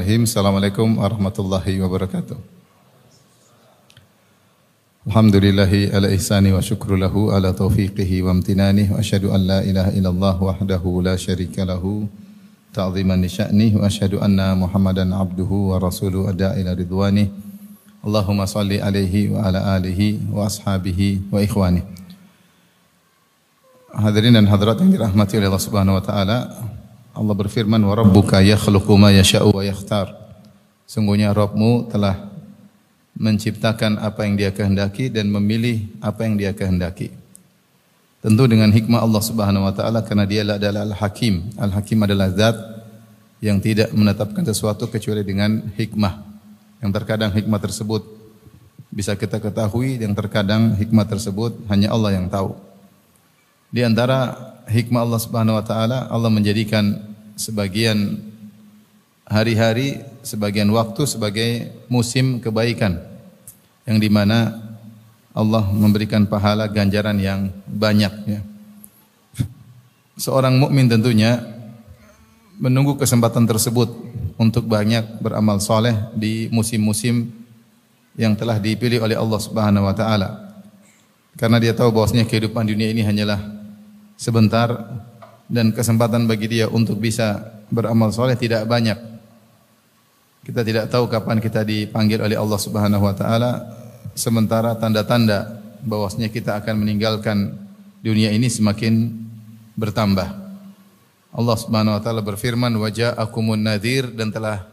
Bismillahirrahmanirrahim. Assalamualaikum warahmatullahi wabarakatuh. Alhamdulillahi ala ihsani wa syukru lahu ala taufiqihi wa amtinani wa asyhadu an la ilaha illallah wahdahu la syarika lahu ta'ziman li sya'nih wa asyhadu anna Muhammadan abduhu wa rasuluhu adda ila ridwanih. Allahumma salli alaihi wa ala alihi wa ashabihi wa ikhwani. Hadirin dan hadirat yang dirahmati oleh Allah Subhanahu wa taala. Allah berfirman, wa rabbuka yakhluqu ma yasha'u wa yakhtar. Sungguhnya Rabbmu telah menciptakan apa yang Dia kehendaki dan memilih apa yang Dia kehendaki. Tentu dengan hikmah Allah Subhanahu wa taala, karena Dia adalah Al-Hakim. Al-Hakim adalah zat yang tidak menetapkan sesuatu kecuali dengan hikmah. Yang terkadang hikmah tersebut bisa kita ketahui, yang terkadang hikmah tersebut hanya Allah yang tahu. Di antara hikmah Allah Subhanahu wa taala, Allah menjadikan sebagian hari-hari, sebagian waktu sebagai musim kebaikan, yang di mana Allah memberikan pahala ganjaran yang banyak, ya. Seorang mukmin tentunya menunggu kesempatan tersebut untuk banyak beramal soleh di musim-musim yang telah dipilih oleh Allah Subhanahu wa taala. Karena dia tahu bahwasanya kehidupan dunia ini hanyalah sebentar dan kesempatan bagi dia untuk bisa beramal soleh tidak banyak. Kita tidak tahu kapan kita dipanggil oleh Allah Subhanahu wa taala, sementara tanda-tanda bahwasanya kita akan meninggalkan dunia ini semakin bertambah. Allah Subhanahu wa taala berfirman, wa ja'akumun nadhir, dan telah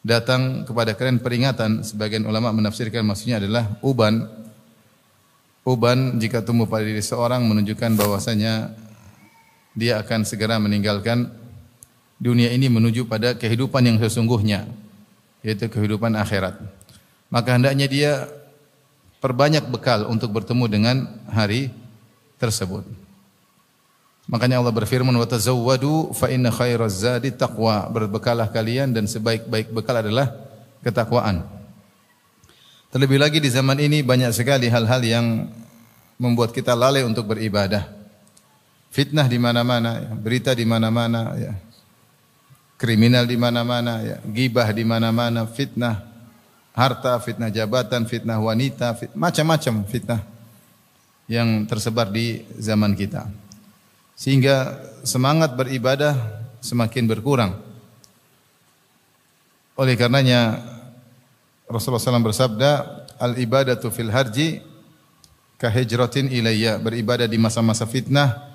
datang kepada kalian peringatan. Sebagian ulama menafsirkan maksudnya adalah uban. Uban jika tumbuh pada diri seorang menunjukkan bahwasanya dia akan segera meninggalkan dunia ini menuju pada kehidupan yang sesungguhnya, yaitu kehidupan akhirat. Maka hendaknya dia perbanyak bekal untuk bertemu dengan hari tersebut. Makanya Allah berfirman, wa tazawwadu fa inna khairaz zadi taqwa. Berbekalah kalian dan sebaik-baik bekal adalah ketakwaan. Terlebih lagi di zaman ini banyak sekali hal-hal yang membuat kita lalai untuk beribadah. Fitnah di mana-mana, berita di mana-mana, ya. Kriminal di mana-mana, ya. Ghibah di mana-mana, fitnah harta, fitnah jabatan, fitnah wanita, macam-macam fitnah yang tersebar di zaman kita. Sehingga semangat beribadah semakin berkurang. Oleh karenanya Rasulullah SAW bersabda, al-ibadatu fil harji kahijratin ilayya. Beribadah di masa-masa fitnah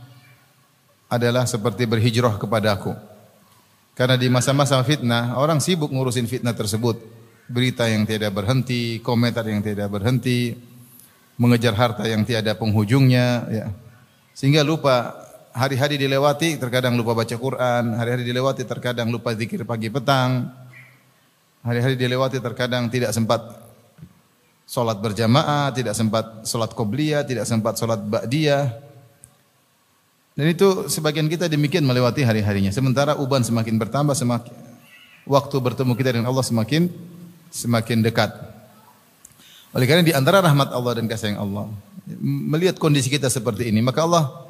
adalah seperti berhijrah kepadaku. Karena di masa-masa fitnah, orang sibuk ngurusin fitnah tersebut. Berita yang tidak berhenti, komentar yang tidak berhenti, mengejar harta yang tiada penghujungnya, ya. Sehingga lupa hari-hari dilewati, terkadang lupa baca Quran, hari-hari dilewati terkadang lupa zikir pagi petang, hari-hari dilewati terkadang tidak sempat salat berjamaah, tidak sempat salat qobliyah, tidak sempat salat ba'diyah. Dan itu sebagian kita demikian melewati hari-harinya. Sementara uban semakin bertambah, semakin waktu bertemu kita dengan Allah semakin dekat. Oleh karena di antara rahmat Allah dan kasih sayang Allah, melihat kondisi kita seperti ini, maka Allah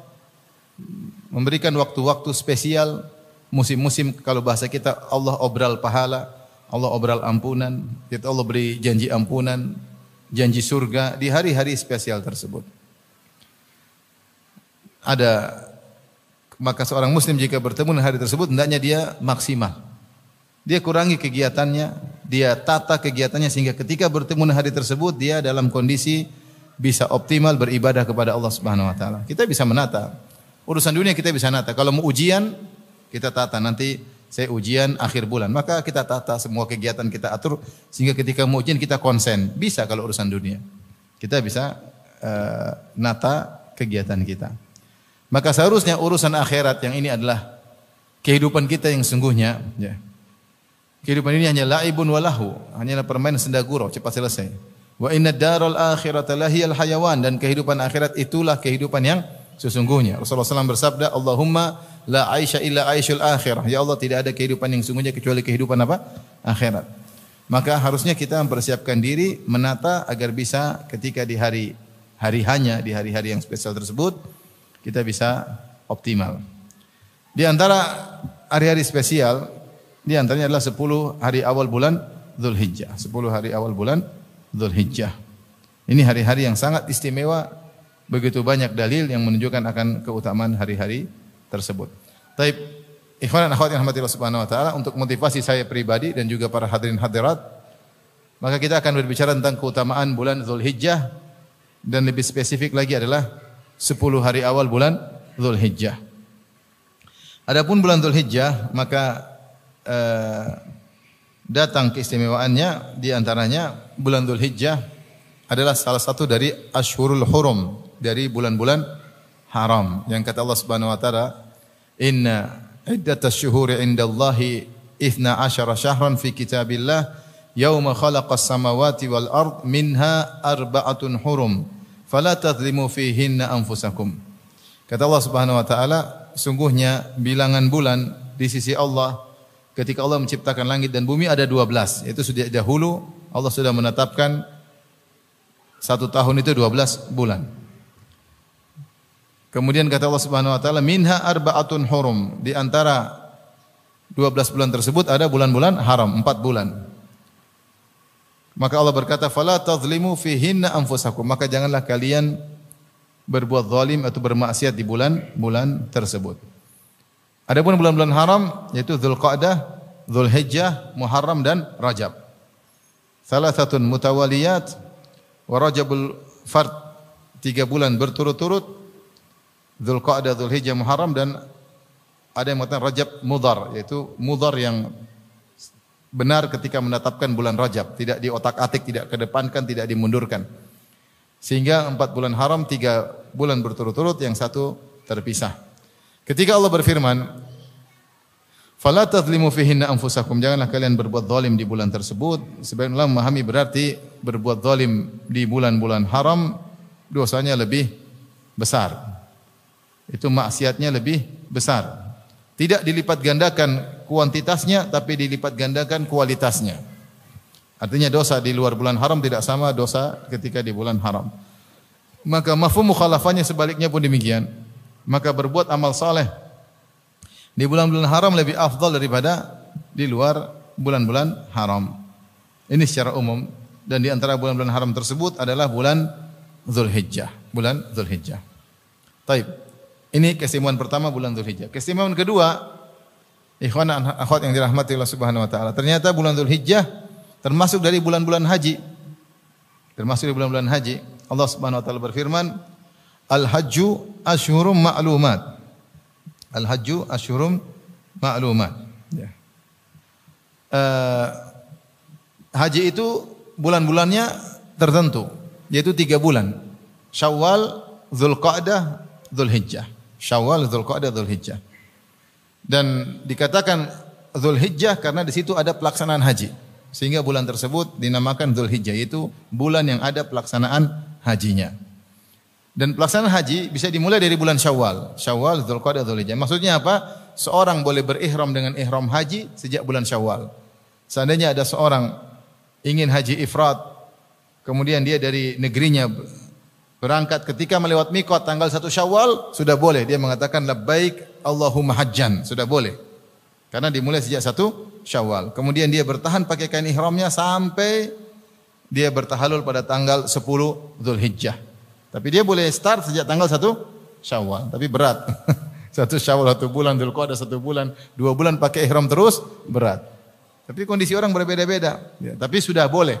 memberikan waktu-waktu spesial, musim-musim, kalau bahasa kita Allah obral pahala, Allah obral ampunan, kita Allah beri janji ampunan, janji surga di hari-hari spesial tersebut. Maka seorang muslim jika bertemu dengan hari tersebut hendaknya dia maksimal. Dia kurangi kegiatannya, dia tata kegiatannya sehingga ketika bertemu dengan hari tersebut dia dalam kondisi bisa optimal beribadah kepada Allah Subhanahu wa taala. Kita bisa menata. Urusan dunia kita bisa nata. Kalau mau ujian kita tata, nanti saya ujian akhir bulan. Maka kita tata semua kegiatan, kita atur sehingga ketika mau ujian kita konsen. Bisa kalau urusan dunia. Kita bisa nata kegiatan kita. Maka seharusnya urusan akhirat yang ini adalah kehidupan kita yang sungguhnya, ya. Kehidupan ini hanya laibun walahu, hanyalah permainan senda gurau, cepat selesai. Wa inna daral akhirata lahiyal hayawan, dan kehidupan akhirat itulah kehidupan yang sesungguhnya. Rasulullah SAW bersabda, Allahumma la aisha illa aishul akhirah. Ya Allah, tidak ada kehidupan yang sungguhnya kecuali kehidupan apa? Akhirat. Maka harusnya kita mempersiapkan diri, menata agar bisa ketika di hari-hari yang spesial tersebut kita bisa optimal. Di antara hari-hari spesial Di antaranya adalah 10 hari awal bulan Dzulhijjah. 10 hari awal bulan Dzulhijjah. Ini hari-hari yang sangat istimewa. Begitu banyak dalil yang menunjukkan akan keutamaan hari-hari tersebut. Taib, ikhwan dan akhwat yang rahmati Allah Subhanahu wa taala, untuk motivasi saya pribadi dan juga para hadirin hadirat, maka kita akan berbicara tentang keutamaan bulan Dzulhijjah dan lebih spesifik lagi adalah 10 hari awal bulan Dzulhijjah. Adapun bulan Dzulhijjah maka datang keistimewaannya, di antaranya bulan Dzulhijjah adalah salah satu dari Ashhurul Hurum, dari bulan-bulan haram yang kata Allah Subhanahu wa taala, inna iddatash syuhuri indallahi 12 syahran fi kitabillah yauma khalaqas samawati wal ard minha arba'atun hurum fala tadhlimu fihinna anfusakum. Kata Allah Subhanahu wa taala, sungguhnya bilangan bulan di sisi Allah ketika Allah menciptakan langit dan bumi ada 12. Itu sudah dahulu Allah sudah menetapkan 1 tahun itu 12 bulan. Kemudian kata Allah Subhanahu wa taala, minha arba'atun hurum, di antara 12 bulan tersebut ada bulan-bulan haram, 4 bulan. Maka Allah berkata, fala tadhlimu fihinna anfusakum, maka janganlah kalian berbuat zalim atau bermaksiat di bulan-bulan tersebut. Adapun bulan-bulan haram yaitu Dzulqa'dah, Dzulhijjah, Muharram dan Rajab. Salasatun mutawaliyat wa Rajabul fard, 3 bulan berturut-turut, Dzulqa'dah, Dzulhijjah, Muharram, dan ada yang mengatakan Rajab Mudhar, yaitu Mudhar yang benar ketika menetapkan bulan Rajab, tidak diotak-atik, tidak kedepankan, tidak dimundurkan. Sehingga 4 bulan haram, 3 bulan berturut-turut, yang 1 terpisah. Ketika Allah berfirman, fala tadhlimu fihinna anfusakum, janganlah kalian berbuat zalim di bulan tersebut. Sebagian ulama memahami berarti berbuat zalim di bulan-bulan haram dosanya lebih besar. Itu maksiatnya lebih besar. Tidak dilipat gandakan kuantitasnya, tapi dilipat gandakan kualitasnya. Artinya dosa di luar bulan haram tidak sama dosa ketika di bulan haram. Maka mafhum mukhalafahnya sebaliknya pun demikian. Maka berbuat amal saleh di bulan-bulan haram lebih afdal daripada di luar bulan-bulan haram. Ini secara umum, dan di antara bulan-bulan haram tersebut adalah bulan Dzulhijjah, bulan Dzulhijjah. Taib. Ini keistimewaan pertama bulan Dzulhijjah. Keistimewaan kedua, ikhwan dan akhwat yang dirahmati Allah Subhanahu wa taala, ternyata bulan Dzulhijjah termasuk dari bulan-bulan haji. Termasuk dari bulan-bulan haji. Allah Subhanahu wa taala berfirman, Al-hajju asyhurum ma'lumat. Al-hajju asyhurum ma'lumat. Ya. Haji itu bulan-bulannya tertentu, yaitu 3 bulan. Syawal, Dzulqa'dah, Dzulhijjah. Syawal, Dzulqa'dah, Dzulhijjah. Dan dikatakan Dzulhijjah karena di situ ada pelaksanaan haji. Sehingga bulan tersebut dinamakan Dzulhijjah, yaitu bulan yang ada pelaksanaan hajinya. Dan pelaksanaan haji bisa dimulai dari bulan Syawal. Syawal, Dzulqa'dah, Dzulhijjah. Maksudnya apa? Seorang boleh berihram dengan ihram haji sejak bulan Syawal. Seandainya ada seorang ingin haji ifrad, kemudian dia dari negerinya berangkat, ketika melewat miqat tanggal 1 Syawal, sudah boleh dia mengatakan labbaik Allahumma hajjan, sudah boleh. Karena dimulai sejak 1 Syawal. Kemudian dia bertahan pakai kain ihramnya sampai dia bertahallul pada tanggal 10 Dzulhijjah. Tapi dia boleh start sejak tanggal 1 Syawal, tapi berat. 1 Syawal 1 bulan, Dzulqa'dah 1 bulan, 2 bulan pakai ihram terus, berat. Tapi kondisi orang berbeda-beda, ya, tapi sudah boleh.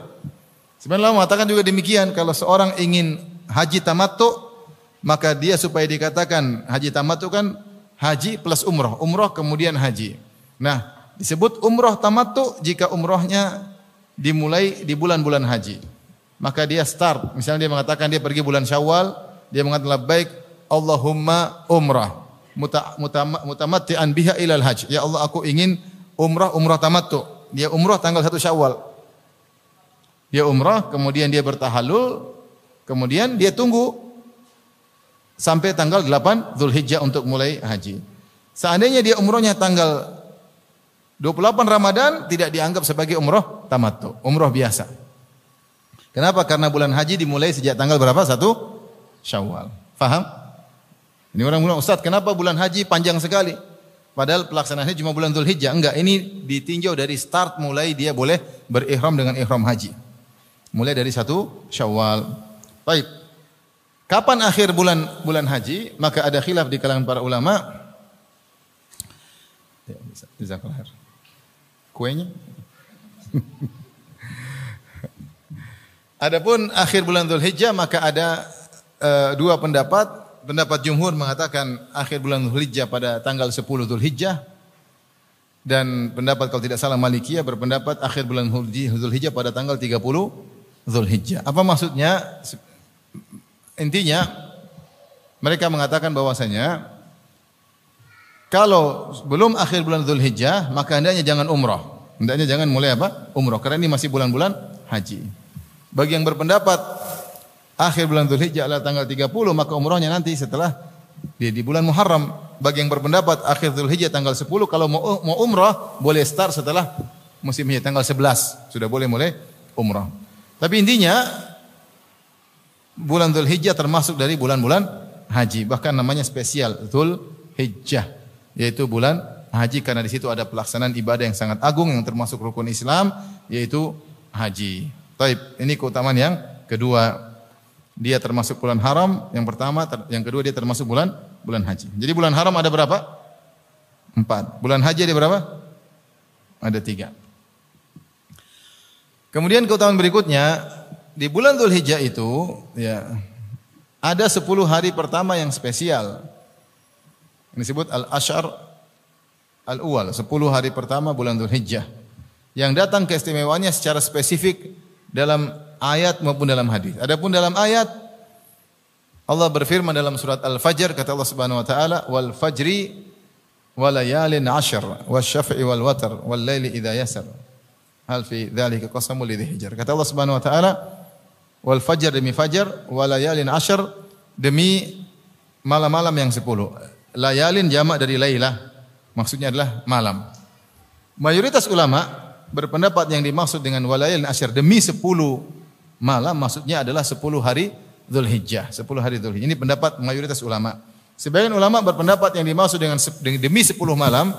Sebenarnya Allah mengatakan juga demikian, kalau seorang ingin haji tamattu, maka dia supaya dikatakan haji tamattu kan haji plus umroh, umroh kemudian haji. Nah, disebut umroh tamattu jika umrohnya dimulai di bulan-bulan haji. Maka dia start, misalnya dia mengatakan dia pergi bulan Syawal, dia mengatakan labbaik Allahumma umrah mutamatti'an biha ilal hajj. Ya Allah, aku ingin umrah tamattu. Dia umrah tanggal 1 Syawal. Dia umrah, kemudian dia bertahallul, kemudian dia tunggu sampai tanggal 8 Dzulhijjah untuk mulai haji. Seandainya dia umrahnya tanggal 28 Ramadan, tidak dianggap sebagai umrah tamattu, umrah biasa. Kenapa? Karena bulan haji dimulai sejak tanggal berapa? 1 Syawal. Faham? Ini orang bilang, Ustaz, kenapa bulan haji panjang sekali? padahal pelaksanaannya cuma bulan Dzulhijjah. Enggak, ini ditinjau dari start mulai dia boleh berihram dengan ihram haji. Mulai dari 1 Syawal. Baik. Kapan akhir bulan haji? Maka ada khilaf di kalangan para ulama. Ya, bisa kelar. Kuenya. Adapun akhir bulan Dzulhijjah maka ada dua pendapat. Pendapat jumhur mengatakan akhir bulan Dzulhijjah pada tanggal 10 Dzulhijjah, dan pendapat kalau tidak salah Malikiyah berpendapat akhir bulan Dzulhijjah pada tanggal 30 Dzulhijjah. Apa maksudnya? Intinya mereka mengatakan bahwasanya kalau belum akhir bulan Dzulhijjah maka hendaknya jangan umrah. Hendaknya jangan mulai apa? Umrah, karena ini masih bulan-bulan haji. Bagi yang berpendapat akhir bulan Dzulhijjah adalah tanggal 30, maka umrahnya nanti setelah di bulan Muharram. Bagi yang berpendapat akhir Dzulhijjah tanggal 10, kalau mau umrah boleh start setelah musim haji tanggal 11, sudah boleh mulai umrah. Tapi intinya bulan Dzulhijjah termasuk dari bulan-bulan haji, bahkan namanya spesial Dzulhijjah, yaitu bulan haji karena di situ ada pelaksanaan ibadah yang sangat agung yang termasuk rukun Islam, yaitu haji. Baik, ini keutamaan yang kedua. Dia termasuk bulan haram yang pertama, yang kedua dia termasuk bulan haji. Jadi bulan haram ada berapa? 4. Bulan haji ada berapa? Ada 3. Kemudian keutamaan berikutnya, di bulan Dzulhijjah itu ya ada 10 hari pertama yang spesial. Ini disebut al-Asyar al-Awwal, 10 hari pertama bulan Dzulhijjah. Yang datang keistimewaannya secara spesifik dalam ayat maupun dalam hadis. Adapun dalam ayat Allah berfirman dalam surat Al-Fajr, kata Allah Subhanahu wa taala, "Wal fajri wa layalin 'ashr wasy-syaf'i wal watr wal laili idza yasar." Hal fi dzalika qasamul lidzi hijr. Kata Allah Subhanahu wa taala, "Wal fajr demi fajar, wa layalin 'ashr demi malam-malam yang 10." Layalin jamak dari lailah, maksudnya adalah malam. Mayoritas ulama berpendapat yang dimaksud dengan walayalin asyr demi 10 malam maksudnya adalah 10 hari Dzulhijjah, 10 hari Dzulhijjah. Ini pendapat mayoritas ulama. Sebagian ulama berpendapat yang dimaksud dengan demi 10 malam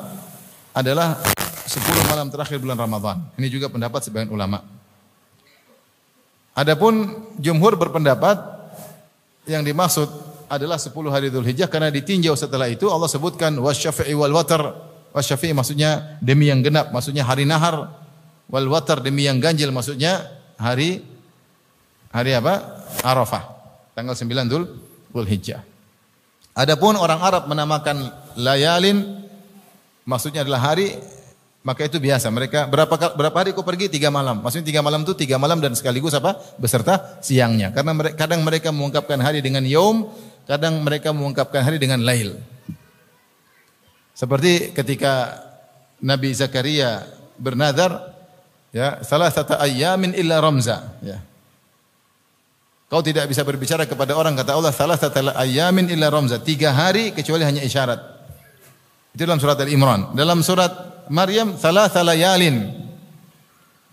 adalah 10 malam terakhir bulan Ramadan. Ini juga pendapat sebagian ulama. Adapun jumhur berpendapat yang dimaksud adalah 10 hari Dzulhijjah karena ditinjau setelah itu Allah sebutkan wasy-syafi'i wal watr. Wasy-syafi'i maksudnya demi yang genap, maksudnya hari nahar. Wal watr demi yang ganjil, maksudnya hari apa? Arafah, tanggal 9 Dzulhijjah. Adapun orang Arab menamakan layalin maksudnya adalah hari, maka itu biasa. Mereka berapa hari kau pergi? 3 malam. Maksudnya 3 malam itu 3 malam dan sekaligus apa? Beserta siangnya. Karena kadang mereka mengungkapkan hari dengan yaum, kadang mereka mengungkapkan hari dengan lail. Seperti ketika Nabi Zakaria bernazar, ya, salasata ayyamin illa ramza, ya. Kau tidak bisa berbicara kepada orang, kata Allah, salasata ayyamin illa ramza, 3 hari kecuali hanya isyarat. Itu dalam surat Al-Imran. Dalam surat Maryam, salasa layalin.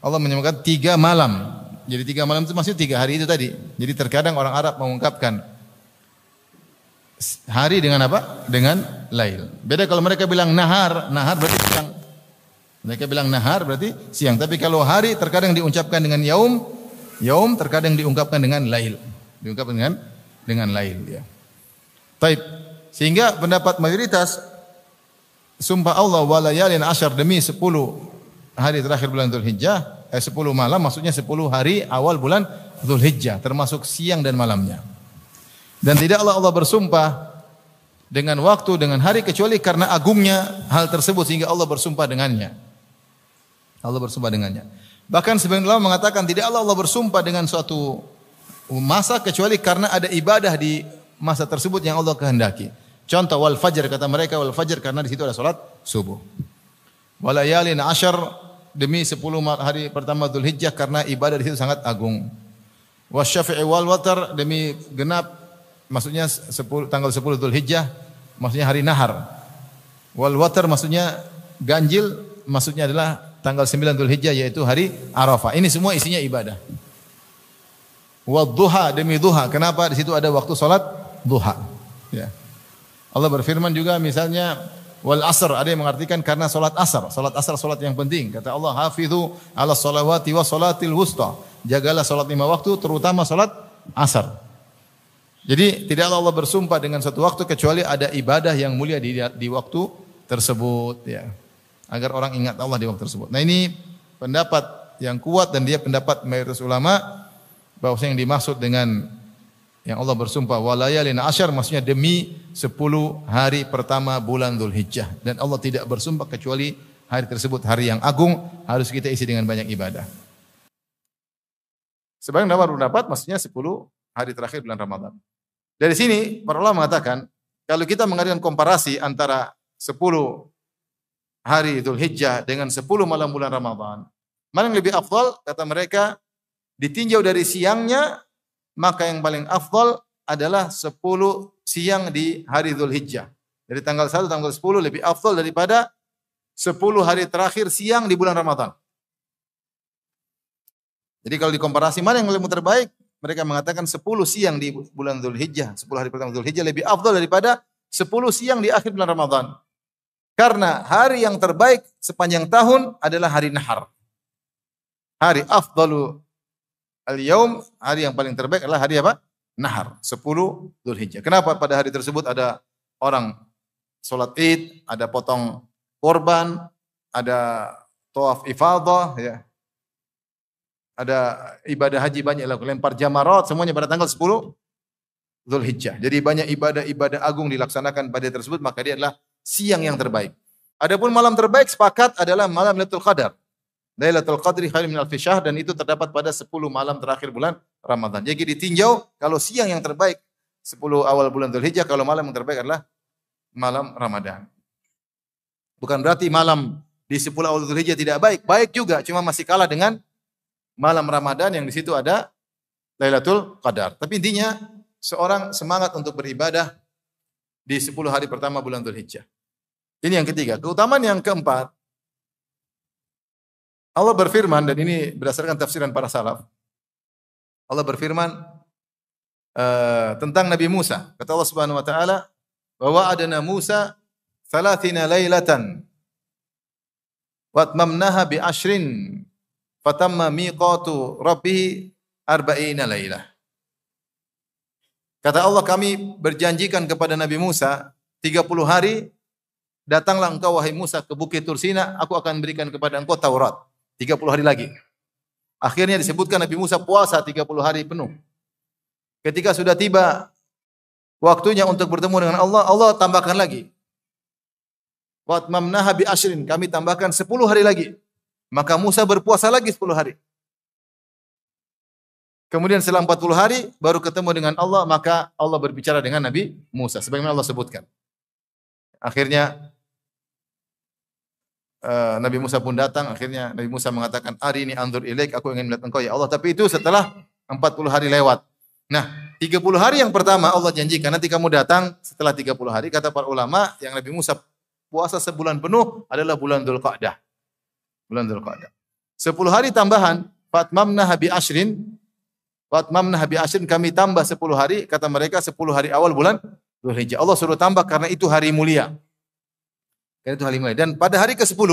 Allah menyebutkan 3 malam. Jadi 3 malam itu maksudnya 3 hari itu tadi. Jadi terkadang orang Arab mengungkapkan hari dengan apa? Dengan lail. Beda kalau mereka bilang nahar berarti siang. Mereka bilang nahar berarti siang. Tapi kalau hari terkadang diucapkan dengan yaum terkadang diungkapkan dengan lail. Diungkapkan dengan lail, ya. Taib. Sehingga pendapat mayoritas sumpah Allah wa layalin asyar demi 10 hari terakhir bulan Dzulhijjah, 10 malam maksudnya 10 hari awal bulan Dzulhijjah termasuk siang dan malamnya. Dan tidaklah Allah bersumpah dengan waktu, dengan hari kecuali karena agungnya hal tersebut sehingga Allah bersumpah dengannya. Allah bersumpah dengannya. Bahkan sebagian ulama mengatakan tidaklah Allah bersumpah dengan suatu masa kecuali karena ada ibadah di masa tersebut yang Allah kehendaki. Contoh wal fajr, kata mereka wal fajr karena di situ ada salat subuh. Walayalin asyar demi 10 hari pertama Dzulhijjah karena ibadah di situ sangat agung. Wasyafi'i wal watr demi genap, maksudnya tanggal 10 Dzulhijjah, maksudnya hari nahar. Wal watr maksudnya ganjil, maksudnya adalah tanggal 9 Dzulhijjah yaitu hari Arafah. Ini semua isinya ibadah. Wadduha demi duha. Kenapa? Di situ ada waktu salat duha. Ya. Allah berfirman juga misalnya wal asr, ada yang mengartikan karena salat asar. Salat asar salat yang penting. Kata Allah, hafizu ala salawati wa salatil wusta. Jagalah salat 5 waktu, terutama salat asar. Jadi tidaklah Allah bersumpah dengan satu waktu kecuali ada ibadah yang mulia di waktu tersebut, ya. Agar orang ingat Allah di waktu tersebut. Nah, ini pendapat yang kuat dan dia pendapat mayoritas ulama bahwa yang dimaksud dengan yang Allah bersumpah walayalin asyar maksudnya demi 10 hari pertama bulan Dzulhijjah, dan Allah tidak bersumpah kecuali hari tersebut hari yang agung, harus kita isi dengan banyak ibadah. Sebagian ulama berpendapat maksudnya 10 hari terakhir bulan Ramadan. Dari sini para ulama mengatakan kalau kita mengadakan komparasi antara 10 hari Dzulhijjah dengan 10 malam bulan Ramadan, mana yang lebih afdal? Kata mereka, ditinjau dari siangnya, maka yang paling afdal adalah 10 siang di hari Dzulhijjah. Dari tanggal 1 tanggal 10 lebih afdal daripada 10 hari terakhir siang di bulan Ramadan. Jadi kalau dikomparasi mana yang lebih terbaik? Mereka mengatakan 10 siang di bulan Dzulhijjah, 10 hari pertama Dzulhijjah lebih afdal daripada 10 siang di akhir bulan Ramadan. Karena hari yang terbaik sepanjang tahun adalah hari Nahar. Hari afdalu al-yaum, hari yang paling terbaik adalah hari apa? Nahar, 10 Dzulhijjah. Kenapa pada hari tersebut ada orang salat Id, ada potong korban, ada tawaf ifadah, ya. Ada ibadah haji banyak, lempar jamarat, semuanya pada tanggal 10 Dzulhijjah. Jadi banyak ibadah-ibadah agung dilaksanakan pada hari tersebut, maka dia adalah siang yang terbaik. Adapun malam terbaik sepakat adalah malam Lailatul Qadar. Lailatul Qadri khairun min alfi syahr, dan itu terdapat pada 10 malam terakhir bulan Ramadan. Jadi ditinjau kalau siang yang terbaik 10 awal bulan Dzulhijjah, kalau malam yang terbaik adalah malam Ramadan. Bukan berarti malam di 10 awal Dzulhijjah tidak baik, baik juga, cuma masih kalah dengan malam Ramadan yang di situ ada Lailatul Qadar. Tapi intinya seorang semangat untuk beribadah di 10 hari pertama bulan Dzulhijjah. Ini yang ketiga. Keutamaan yang keempat, Allah berfirman, dan ini berdasarkan tafsiran para salaf. Allah berfirman tentang Nabi Musa. Kata Allah Subhanahu wa taala, "Wa wa'adna Musa 30 lailatan wa atmamnaha bi 'ashrin fatamma miqatu rabbih 40 lailah." Kata Allah, kami berjanjikan kepada Nabi Musa 30 hari, datanglah engkau wahai Musa ke Bukit Tursina, aku akan berikan kepada engkau Taurat. 30 hari lagi. Akhirnya disebutkan Nabi Musa puasa 30 hari penuh. Ketika sudah tiba waktunya untuk bertemu dengan Allah, Allah tambahkan lagi. Wa atmamnaha bi ashrin, kami tambahkan 10 hari lagi. Maka Musa berpuasa lagi 10 hari. Kemudian setelah 40 hari baru ketemu dengan Allah, maka Allah berbicara dengan Nabi Musa sebagaimana Allah sebutkan. Akhirnya Nabi Musa pun datang, akhirnya Nabi Musa mengatakan, "Arini anzur ilaik, aku ingin melihat engkau ya Allah." Tapi itu setelah 40 hari lewat. Nah, 30 hari yang pertama Allah janjikan nanti kamu datang setelah 30 hari. Kata para ulama, yang Nabi Musa puasa sebulan penuh adalah bulan Dzulqa'dah. Bulan Dzulqa'dah. 10 hari tambahan, fatmamna bi ashrin. Fatmamna bi ashrin, kami tambah 10 hari, kata mereka 10 hari awal bulan Dzulhijjah. Allah suruh tambah karena itu hari mulia. Karena itu hari mulia. Dan pada hari ke-10,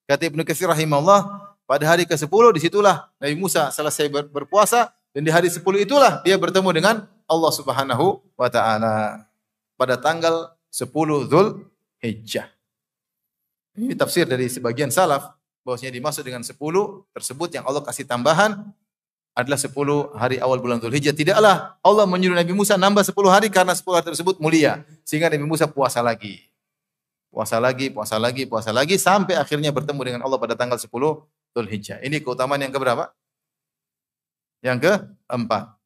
kata Ibnu Katsir rahimahullah, pada hari ke-10 disitulah Nabi Musa selesai berpuasa, dan di hari 10 itulah dia bertemu dengan Allah Subhanahu wa taala pada tanggal 10 Dzulhijjah. Ini tafsir dari sebagian salaf bahwasanya dimaksud dengan 10 tersebut yang Allah kasih tambahan adalah 10 hari awal bulan Dzulhijjah. Tidaklah Allah menyuruh Nabi Musa nambah 10 hari karena 10 hari tersebut mulia, sehingga Nabi Musa puasa lagi. Puasa lagi sampai akhirnya bertemu dengan Allah pada tanggal 10 Dzulhijjah. Ini keutamaan yang keberapa? Yang keempat.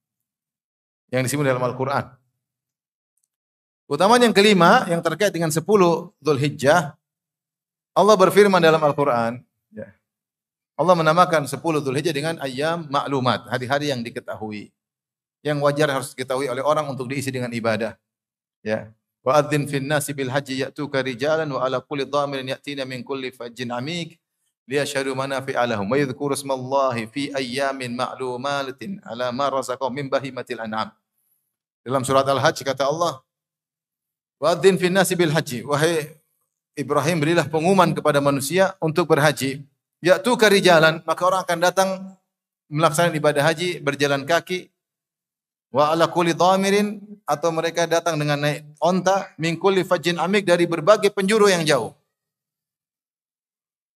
Yang disebut dalam Al-Qur'an. Keutamaan yang kelima yang terkait dengan 10 Dzulhijjah, Allah berfirman dalam Al-Qur'an, ya. Allah menamakan 10 Dzulhijjah dengan ayyam ma'lumat, hari-hari yang diketahui. Yang wajar harus diketahui oleh orang untuk diisi dengan ibadah. Ya. Wa adzin fin nasi bil haji ya'tuka rijalan wa ala kulli dhamirin ya'tina min kulli fajjin amik liyashhadu manafi'a lahum wa yadhkuru ismallahi fi ayyamin ma'lumatin ala ma razaqahum min bahimatil an'am. Dalam surat Al-Hajj kata Allah, wa adzin fin nasi bil haji, wahai Ibrahim berilah pengumuman kepada manusia untuk berhaji. Ya'tuka rijalan, maka orang akan datang melaksanakan ibadah haji berjalan kaki. Wa ala kulli dhamirin, atau mereka datang dengan naik onta, min kulli fajjin amik, dari berbagai penjuru yang jauh.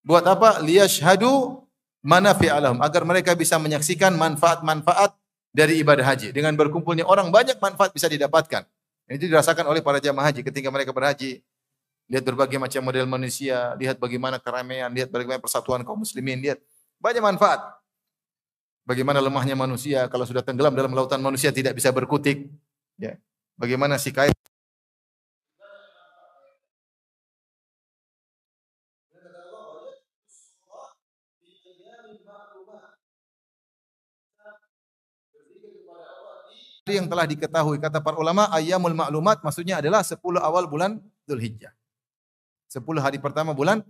Buat apa? Liyashhadu manafi'a lahum, agar mereka bisa menyaksikan manfaat-manfaat dari ibadah haji. Dengan berkumpulnya orang banyak manfaat bisa didapatkan. Ini dirasakan oleh para jamaah haji ketika mereka berhaji. Lihat berbagai macam model manusia, lihat bagaimana keramaian, lihat bagaimana persatuan kaum muslimin, lihat banyak manfaat. Bagaimana lemahnya manusia kalau sudah tenggelam dalam lautan manusia tidak bisa berkutik. Ya. Bagaimana si kain yang telah diketahui, kata para ulama, ayyamul ma'lumat maksudnya adalah 10 awal bulan Dzulhijjah. 10 hari pertama bulan.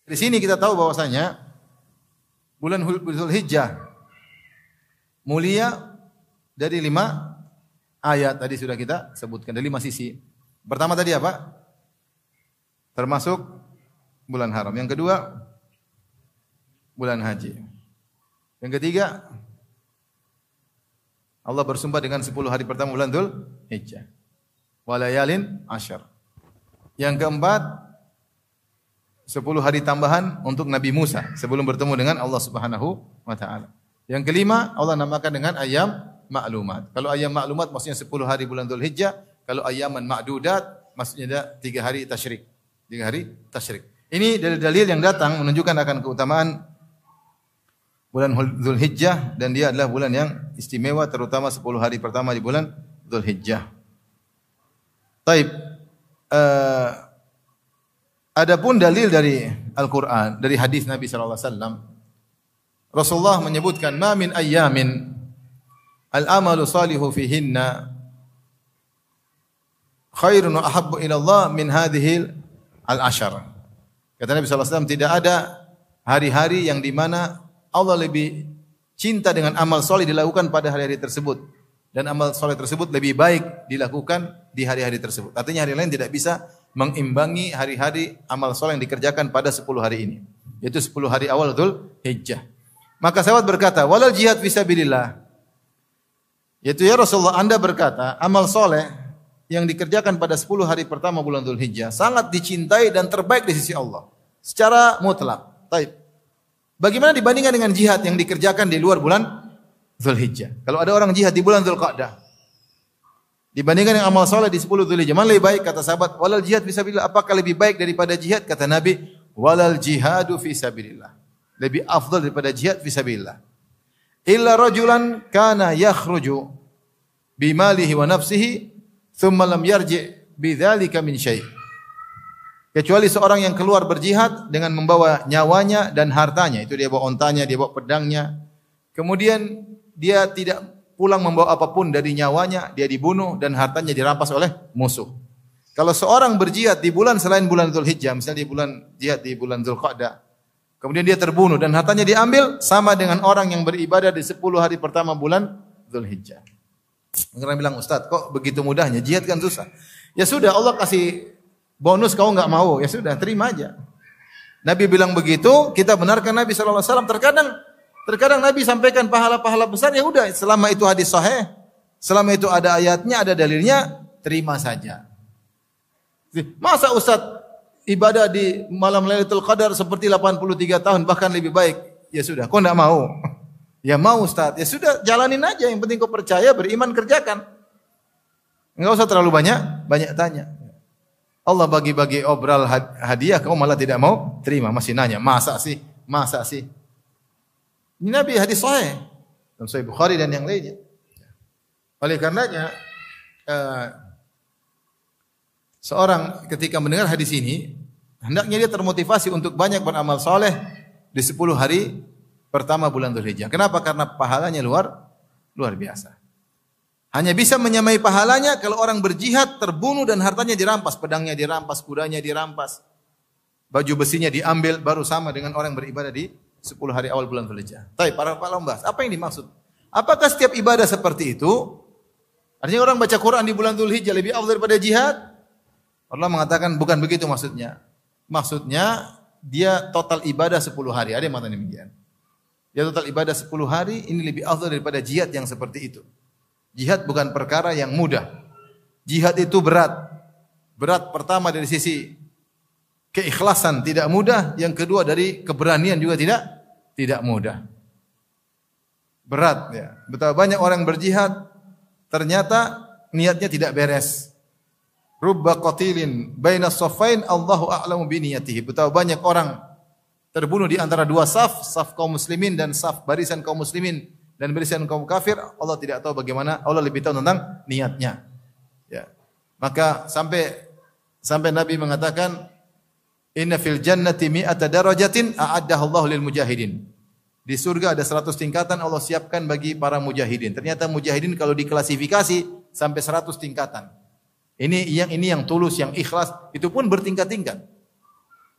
Di sini kita tahu bahwasanya bulan Dzulhijjah mulia dari 5 ayat tadi sudah kita sebutkan, dari 5 sisi. Pertama tadi apa? Termasuk bulan haram. Yang kedua bulan haji. Yang ketiga Allah bersumpah dengan 10 hari pertama bulan Dzulhijjah. Walayalin asyar. Yang keempat 10 hari tambahan untuk Nabi Musa sebelum bertemu dengan Allah Subhanahu wa taala. Yang kelima Allah namakan dengan ayam ma'lumat. Kalau ayam ma'lumat maksudnya 10 hari bulan Dzulhijjah, kalau ayaman ma'dudat maksudnya 3 hari tasyrik. 3 hari tasyrik. Ini dalil-dalil yang datang menunjukkan akan keutamaan bulan Dzulhijjah, dan dia adalah bulan yang istimewa, terutama 10 hari pertama di bulan Dzulhijjah. Taib. Adapun dalil dari Al-Quran, dari hadis Nabi sallallahu alaihi wasallam, Rasulullah menyebutkan, "Ma min ayyamin al-amalu salihu fihinna khairun wa ahabbu ila Allah min hadhihi al-ashar." Kata Nabi sallallahu alaihi wasallam, tidak ada hari-hari yang di mana Allah lebih cinta dengan amal soleh dilakukan pada hari-hari tersebut, dan amal soleh tersebut lebih baik dilakukan di hari-hari tersebut. Artinya hari lain tidak bisa mengimbangi hari-hari amal soleh yang dikerjakan pada 10 hari ini, yaitu 10 hari awal Dzulhijjah. Maka sahabat berkata, walal jihad fisabilillah, yaitu ya Rasulullah, Anda berkata amal soleh yang dikerjakan pada 10 hari pertama bulan Dzulhijjah sangat dicintai dan terbaik di sisi Allah secara mutlak. Taib. Bagaimana dibandingkan dengan jihad yang dikerjakan di luar bulan Dzulhijjah? Kalau ada orang jihad di bulan Dzulqa'dah, dibandingkan dengan amal soleh di 10 Dzulhijjah, mana lebih baik? Kata sahabat, walal jihad fisabilillah. Apakah lebih baik daripada jihad? Kata Nabi, walal jihadu fisabilillah. Lebih afdal daripada jihad fisabilillah. Illa rajulan kana yakhruju bimalihi wa nafsihi thumma lam yarji' bidzalika min syai'. Kecuali seorang yang keluar berjihad dengan membawa nyawanya dan hartanya. Itu dia bawa ontanya, dia bawa pedangnya. Kemudian dia tidak pulang membawa apapun dari nyawanya, dia dibunuh dan hartanya dirampas oleh musuh. Kalau seorang berjihad di bulan selain bulan Dzulhijjah, misalnya di bulan jihad di bulan Dzulqa'dah, kemudian dia terbunuh dan hartanya diambil, sama dengan orang yang beribadah di 10 hari pertama bulan Dzulhijjah. Orang bilang, Ustaz, kok begitu mudahnya? Jihad kan susah. Ya sudah, Allah kasih bonus, kau enggak mau, ya sudah, terima aja. Nabi bilang begitu, kita benarkan Nabi sallallahu alaihi wasallam. Terkadang Nabi sampaikan pahala-pahala besar, ya udah, selama itu hadis sahih, selama itu ada ayatnya, ada dalilnya, terima saja. Masa Ustaz ibadah di malam Lailatul Qadar seperti 83 tahun bahkan lebih baik? Ya sudah, kau enggak mau. Ya mau Ustaz, ya sudah, jalanin aja, yang penting kau percaya, beriman, kerjakan. Enggak usah terlalu banyak tanya. Allah bagi-bagi obral hadiah, kamu malah tidak mau terima, masih nanya, masa sih? Ini Nabi hadis sahih, dalam Sahih Bukhari dan yang lainnya. Oleh karenanya, seorang ketika mendengar hadis ini, hendaknya dia termotivasi untuk banyak beramal soleh di 10 hari pertama bulan Dzulhijjah. Kenapa? Karena pahalanya luar biasa. Hanya bisa menyamai pahalanya kalau orang berjihad, terbunuh dan hartanya dirampas, pedangnya dirampas, kudanya dirampas, baju besinya diambil, baru sama dengan orang beribadah di 10 hari awal bulan Dzulhijjah. Tapi para membahas, apa yang dimaksud? Apakah setiap ibadah seperti itu? Artinya orang baca Quran di bulan Dzulhijjah lebih afdal daripada jihad? Allah mengatakan bukan begitu maksudnya. Maksudnya dia total ibadah 10 hari. Ada yang mengatakan demikian. Dia total ibadah 10 hari, ini lebih afdal daripada jihad yang seperti itu. Jihad bukan perkara yang mudah. Jihad itu berat. Berat pertama dari sisi keikhlasan tidak mudah, yang kedua dari keberanian juga tidak mudah. Berat ya. Betapa banyak orang berjihad ternyata niatnya tidak beres. Rubba qatilin baina saffain Allahu a'lamu bi niyatihi. Betapa banyak orang terbunuh di antara dua saf, saf kaum muslimin dan saf barisan kaum muslimin dan barisan kaum kafir, Allah tidak tahu bagaimana, Allah lebih tahu tentang niatnya. Ya. Maka sampai Nabi mengatakan inna fil jannati mi'ata darajatin a'addaha Allahu lil mujahidin. Di surga ada 100 tingkatan Allah siapkan bagi para mujahidin. Ternyata mujahidin kalau diklasifikasi sampai 100 tingkatan. Ini yang tulus, yang ikhlas, itu pun bertingkat-tingkat.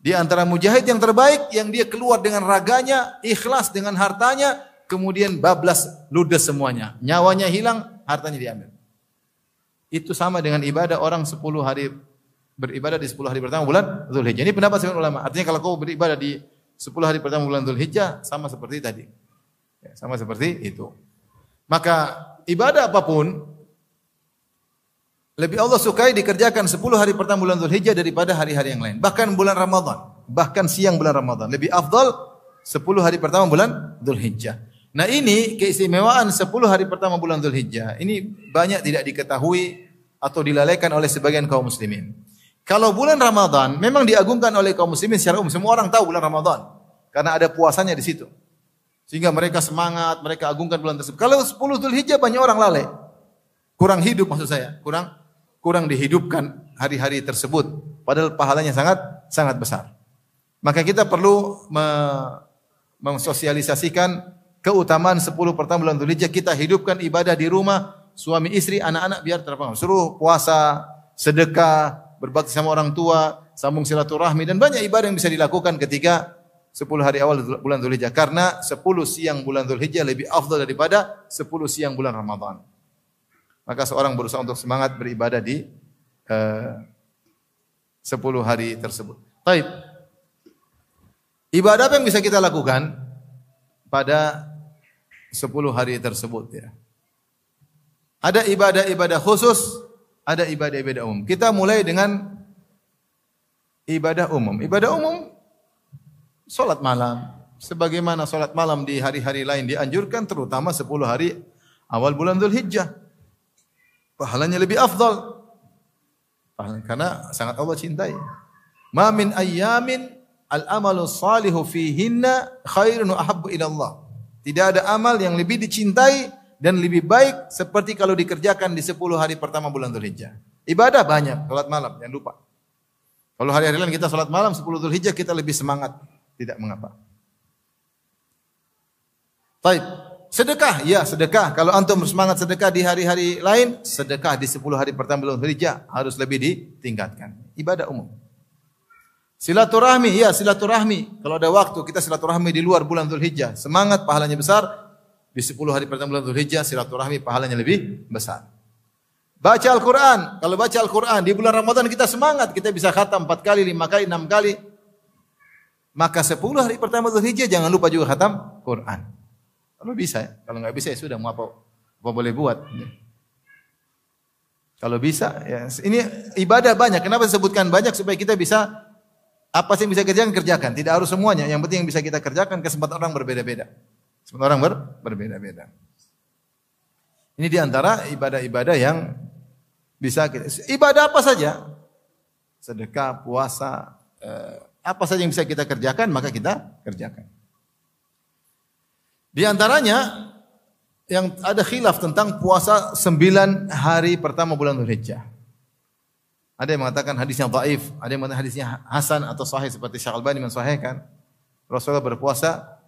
Di antara mujahid yang terbaik, yang dia keluar dengan raganya, ikhlas dengan hartanya, kemudian bablas, ludes semuanya. Nyawanya hilang, hartanya diambil. Itu sama dengan ibadah orang 10 hari beribadah di 10 hari pertama bulan Dzulhijjah. Ini pendapat sebagian ulama. Artinya kalau kau beribadah di 10 hari pertama bulan Dzulhijjah sama seperti tadi. Ya, sama seperti itu. Maka ibadah apapun lebih Allah sukai dikerjakan 10 hari pertama bulan Dzulhijjah daripada hari-hari yang lain. Bahkan bulan Ramadan, bahkan siang bulan Ramadan lebih afdal 10 hari pertama bulan Dzulhijjah. Nah, ini keistimewaan 10 hari pertama bulan Dzulhijjah. Ini banyak tidak diketahui atau dilalaikan oleh sebagian kaum muslimin. Kalau bulan Ramadan memang diagungkan oleh kaum muslimin secara umum. Semua orang tahu bulan Ramadan karena ada puasanya di situ. Sehingga mereka semangat, mereka agungkan bulan tersebut. Kalau 10 Dzulhijjah banyak orang lalai. Kurang hidup maksud saya, kurang dihidupkan hari-hari tersebut, padahal pahalanya sangat besar. Maka kita perlu mensosialisasikan keutamaan 10 pertama bulan Dzulhijjah. Kita hidupkan ibadah di rumah, suami istri, anak-anak biar terpengaruh. Suruh puasa, sedekah, berbakti sama orang tua, sambung silaturahmi, dan banyak ibadah yang bisa dilakukan ketika 10 hari awal bulan Dzulhijjah. Karena 10 siang bulan Dzulhijjah lebih afdal daripada 10 siang bulan Ramadan. Maka seorang berusaha untuk semangat beribadah di 10 hari tersebut. Baik. Ibadah apa yang bisa kita lakukan pada 10 hari tersebut ya? Ada ibadah-ibadah khusus, ada ibadah-ibadah umum. Kita mulai dengan ibadah umum. Ibadah umum salat malam. Sebagaimana salat malam di hari-hari lain dianjurkan, terutama 10 hari awal bulan Dzulhijjah. Pahalanya lebih afdal. Karena sangat Allah cintai. Ma min ayyamin al-amalu salihu fihinna khairun wa ahabbu ila Allah. Tidak ada amal yang lebih dicintai dan lebih baik seperti kalau dikerjakan di 10 hari pertama bulan Dzulhijjah. Ibadah banyak, salat malam, jangan lupa. Kalau hari-hari lain kita salat malam, 10 Dzulhijjah kita lebih semangat, tidak mengapa. Baik. Sedekah, ya sedekah. Kalau antum bersemangat sedekah di hari-hari lain, sedekah di 10 hari pertama bulan Dzulhijjah harus lebih ditingkatkan. Ibadah umum. Silaturahmi, ya silaturahmi. Kalau ada waktu kita silaturahmi di luar bulan Dzulhijjah, semangat pahalanya besar. Di 10 hari pertama bulan Dzulhijjah silaturahmi pahalanya lebih besar. Baca Al-Qur'an. Kalau baca Al-Qur'an di bulan Ramadan kita semangat, kita bisa khatam 4 kali, 5 kali, 6 kali. Maka 10 hari pertama Dzulhijjah jangan lupa juga khatam Qur'an. Kalau bisa, kalau nggak bisa ya sudah, mau apa boleh buat. Kalau bisa, ya ini ibadah banyak. Kenapa disebutkan banyak? Supaya kita bisa apa sih yang bisa kerjakan. Tidak harus semuanya. Yang penting yang bisa kita kerjakan. Kesempatan orang berbeda-beda. Kesempatan orang berbeda-beda. Ini diantara ibadah-ibadah yang bisa kita. Ibadah apa saja? Sedekah, puasa, apa saja yang bisa kita kerjakan maka kita kerjakan. Di antaranya yang ada khilaf tentang puasa 9 hari pertama bulan Dzulhijjah. Ada yang mengatakan hadisnya dhaif, ada yang mengatakan hadisnya hasan atau sahih seperti Syekh Al-Albani mensahihkan. Rasulullah berpuasa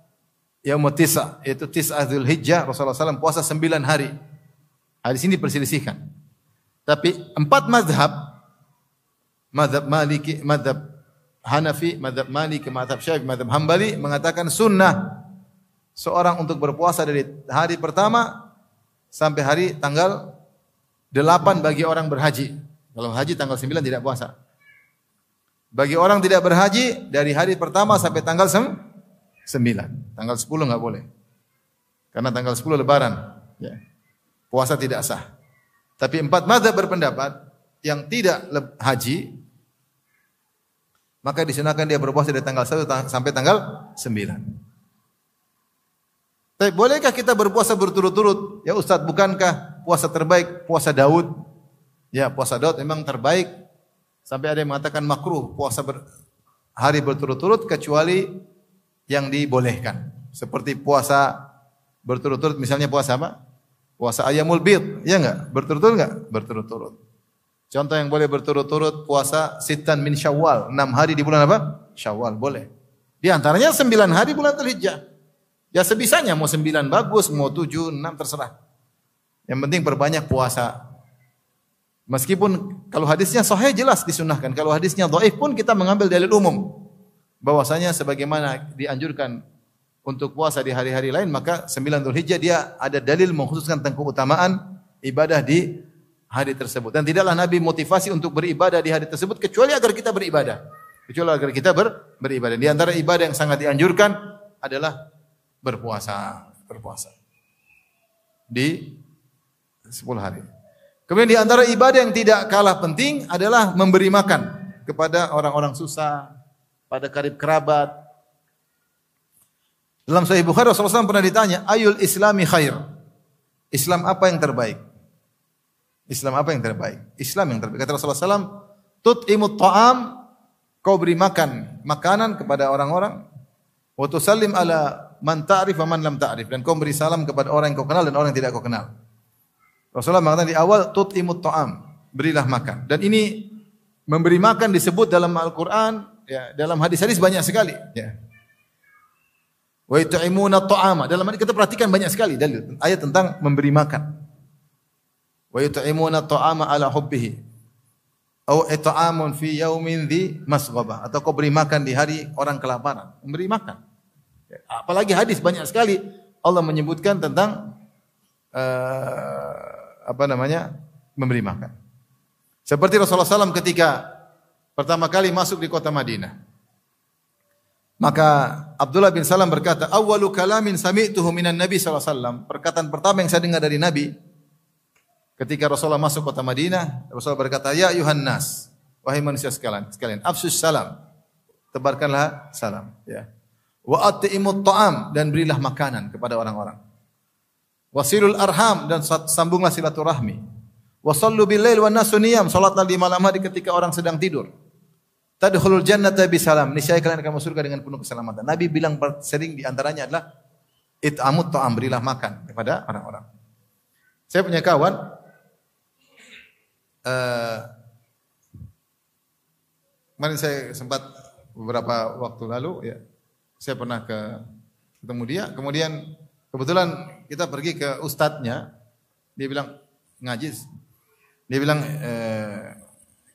yaumut tis'a, yaitu tis'a Dzulhijjah, Rasulullah SAW puasa 9 hari. Hadis ini perselisihkan. Tapi 4 mazhab, mazhab Maliki, mazhab Hanafi, mazhab Maliki, mazhab Syafi'i, mazhab Hambali mengatakan sunnah seorang untuk berpuasa dari hari pertama sampai hari tanggal 8 bagi orang berhaji. Kalau haji tanggal 9 tidak puasa. Bagi orang tidak berhaji dari hari pertama sampai tanggal 9. Tanggal 10 enggak boleh. Karena tanggal 10 lebaran, ya. Puasa tidak sah. Tapi 4 mazhab berpendapat yang tidak haji maka disunahkan dia berpuasa dari tanggal 1 sampai tanggal 9. Tapi bolehkah kita berpuasa berturut-turut? Ya Ustaz, bukankah puasa terbaik puasa Daud? Ya, puasa Daud memang terbaik. Sampai ada yang mengatakan makruh puasa hari berturut-turut kecuali yang dibolehkan. Seperti puasa berturut-turut, misalnya puasa apa? Puasa Ayyamul Bid, ya enggak? Berturut-turut enggak? Berturut-turut. Contoh yang boleh berturut-turut puasa Sittan min Syawal, 6 hari di bulan apa? Syawal, boleh. Di antaranya 9 hari bulan Dzulhijjah. Ya sebisanya, mau 9 bagus, mau 7, 6 terserah. Yang penting perbanyak puasa. Meskipun kalau hadisnya sahih jelas disunahkan, kalau hadisnya dhaif pun kita mengambil dalil umum bahwasanya sebagaimana dianjurkan untuk puasa di hari-hari lain, maka 9 Dzulhijjah dia ada dalil mengkhususkan tentang keutamaan ibadah di hari tersebut. Dan tidaklah Nabi motivasi untuk beribadah di hari tersebut kecuali agar kita beribadah. Kecuali agar kita beribadah. Di antara ibadah yang sangat dianjurkan adalah berpuasa. Di 10 hari. Kemudian di antara ibadah yang tidak kalah penting adalah memberi makan kepada orang-orang susah, pada karib kerabat. Dalam Sahih Bukhari Rasulullah SAW pernah ditanya, ayul islami khair? Islam apa yang terbaik? Islam apa yang terbaik? Islam yang terbaik. Kata Rasulullah SAW, tut'imut ta'am, kau beri makanan kepada orang-orang, wa tusallim ala man ta'rif wa man lam ta'rif, dan kau beri salam kepada orang yang kau kenal dan orang yang tidak kau kenal. Rasulullah mengatakan di awal, tut'imut ta'am, berilah makan. Dan ini memberi makan disebut dalam Al-Quran, ya, dalam hadis-hadis banyak sekali. Ya. Wa yut'imuna ta'ama. Dalam hadis kita perhatikan banyak sekali dalil ayat tentang memberi makan. Wa yut'imuna ta'ama ala hubbihi. Au it'amun fi yaumin dhi masghabah. Atau kau beri makan di hari orang kelaparan. Memberi makan. Apalagi hadis banyak sekali Allah menyebutkan tentang memberi makan. Seperti Rasulullah SAW ketika pertama kali masuk di kota Madinah. Maka Abdullah bin Salam berkata, awwalu kalamin sami'tuhu minan Nabi sallallahu alaihi wasallam. Perkataan pertama yang saya dengar dari Nabi ketika Rasulullah masuk kota Madinah, Rasulullah berkata, ya ayuhan nas, wahai manusia sekalian, afsus salam. Tebarkanlah salam, ya. Wa at'imut ta'am, dan berilah makanan kepada orang-orang. Wasilul arham, dan sambunglah silaturahmi. Wa sallu bil lail wan nasu niyam, salatlah di malam hari ketika orang sedang tidur. Tadkhulul jannata bisalam, niscaya kalian akan masuk surga dengan penuh keselamatan. Nabi bilang sering di antaranya adalah it'amut ta'am, berilah makan kepada orang-orang. Saya punya kawan kemarin saya sempat beberapa waktu lalu, ya, saya pernah ketemu dia, kemudian kebetulan kita pergi ke ustadznya, dia bilang ngaji, dia bilang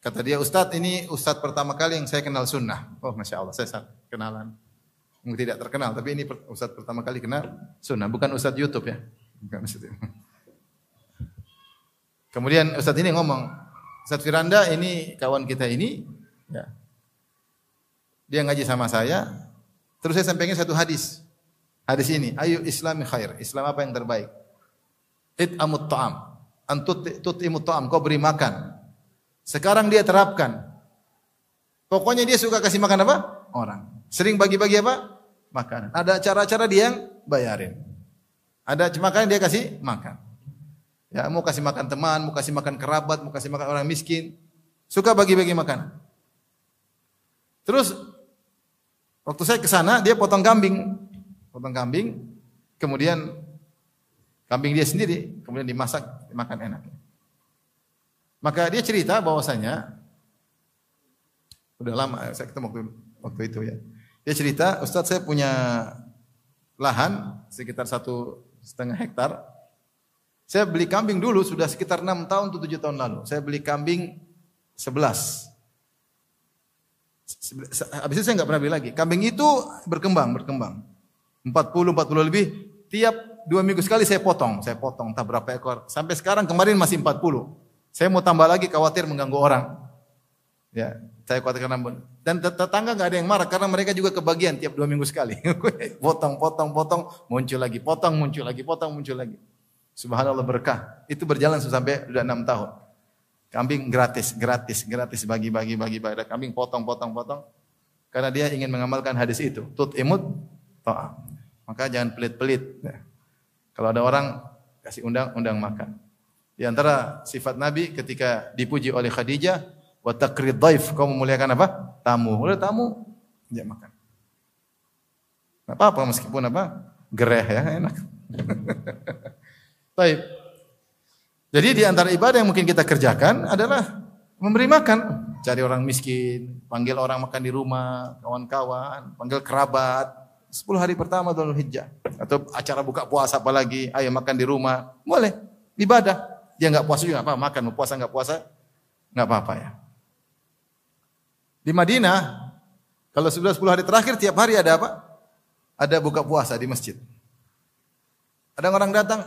kata dia, Ustadz, ini Ustadz pertama kali yang saya kenal sunnah. Oh, Masya Allah, saya kenalan. Mungkin tidak terkenal, tapi ini Ustadz pertama kali kenal sunnah. Bukan Ustadz YouTube ya. Bukan Ustadz YouTube. Kemudian Ustadz ini ngomong, Ustadz Firanda ini kawan kita ini, ya, dia ngaji sama saya. Terus saya sampaikan satu hadis. Hadis ini, ayu islami khair. Islam apa yang terbaik? It'amut ta'am. Tut'imut ta'am, kau beri makan. Sekarang dia terapkan. Pokoknya dia suka kasih makan apa? Orang. Sering bagi-bagi apa? Makanan. Ada acara-acara dia yang bayarin. Ada makanan dia kasih makan. Ya, mau kasih makan teman, mau kasih makan kerabat, mau kasih makan orang miskin. Suka bagi-bagi makanan. Terus waktu saya ke sana, dia potong kambing. Potong kambing, kemudian kambing dia sendiri, kemudian dimasak, dimakan enak. Maka dia cerita bahwasanya udah lama saya ketemu waktu itu ya. Dia cerita, Ustadz, saya punya lahan sekitar 1,5 hektar. Saya beli kambing dulu sudah sekitar 6 tahun atau 7 tahun lalu. Saya beli kambing 11. Habis itu saya nggak pernah beli lagi. Kambing itu berkembang. 40 lebih. Tiap 2 minggu sekali saya potong entah berapa ekor. Sampai sekarang kemarin masih 40. Saya mau tambah lagi, khawatir mengganggu orang. Ya, saya khawatir karena dan tetangga nggak ada yang marah karena mereka juga kebagian tiap 2 minggu sekali. Potong, muncul lagi, potong, muncul lagi, potong, muncul lagi. Subhanallah berkah. Itu berjalan sampai sudah 6 tahun. Kambing gratis, bagi. Ada kambing potong. Karena dia ingin mengamalkan hadis itu. Tut imut ta'am. Maka jangan pelit-pelit. Ya. Kalau ada orang kasih undang makan. Di antara sifat Nabi ketika dipuji oleh Khadijah, wa takrid dhaif, kau memuliakan apa? Tamu. Udah tamu, dia makan. Enggak apa-apa meskipun apa? Gereh ya, enak. Baik. Jadi di antara ibadah yang mungkin kita kerjakan adalah memberi makan, cari orang miskin, panggil orang makan di rumah, kawan-kawan, panggil kerabat. 10 hari pertama Dzulhijjah atau acara buka puasa apalagi, ayo makan di rumah, boleh. Ibadah. Dia enggak puasa juga enggak apa-apa, makan mau puasa enggak puasa enggak apa-apa ya. Di Madinah, kalau sudah 10 hari terakhir, tiap hari ada apa? Ada buka puasa di masjid. Ada orang datang,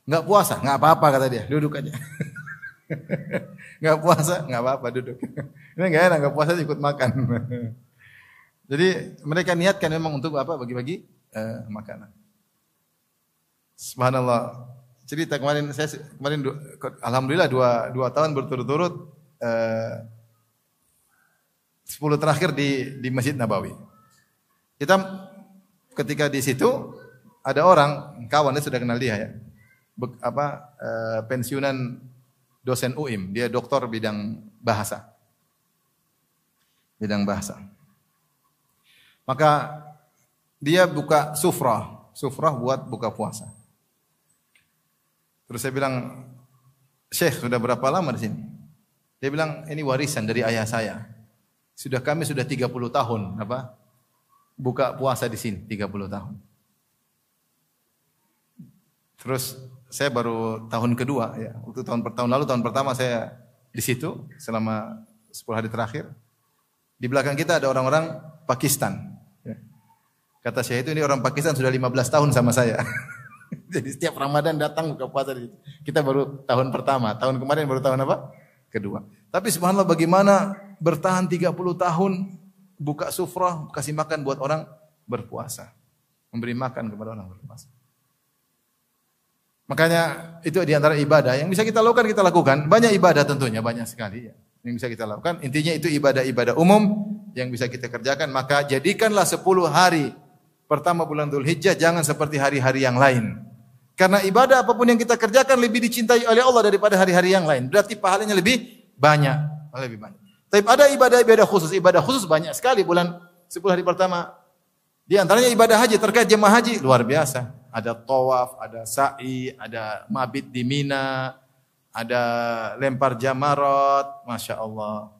enggak puasa, enggak apa-apa kata dia, duduk aja. Enggak puasa, enggak apa-apa, duduk. Ini enggak enak, enggak puasa ikut makan. Jadi mereka niatkan memang untuk apa? Bagi-bagi makanan. Subhanallah. Cerita kemarin, alhamdulillah 2 tahun berturut-turut 10 terakhir di Masjid Nabawi. Kita ketika di situ ada orang kawan, dia sudah kenal dia ya. Pensiunan dosen UIM, dia doktor bidang bahasa. Maka dia buka sufrah buat buka puasa. Terus saya bilang, "Syekh, sudah berapa lama di sini?" Dia bilang, "Ini warisan dari ayah saya. Kami sudah 30 tahun buka puasa di sini, 30 tahun." Terus saya baru tahun kedua ya. Waktu tahun pertama saya di situ selama 10 hari terakhir. Di belakang kita ada orang-orang Pakistan. Ya. Kata saya ini orang Pakistan sudah 15 tahun sama saya. Jadi setiap Ramadan datang buka puasa di situ. Kita baru tahun pertama, tahun kemarin baru tahun kedua. Tapi subhanallah bagaimana bertahan 30 tahun buka sufrah, kasih makan buat orang berpuasa. Memberi makan kepada orang berpuasa. Makanya itu di antara ibadah yang bisa kita lakukan. Banyak ibadah tentunya, banyak sekali ya, yang bisa kita lakukan. Intinya itu ibadah-ibadah umum yang bisa kita kerjakan. Maka jadikanlah 10 hari pertama bulan Dzulhijjah jangan seperti hari-hari yang lain. Karena ibadah apapun yang kita kerjakan lebih dicintai oleh Allah daripada hari-hari yang lain. Berarti pahalanya lebih banyak. Tapi ada ibadah khusus banyak sekali bulan 10 hari pertama. Di antaranya ibadah haji, terkait jemaah haji luar biasa. Ada tawaf, ada sa'i, ada mabit di Mina, ada lempar jamarat, Masya Allah.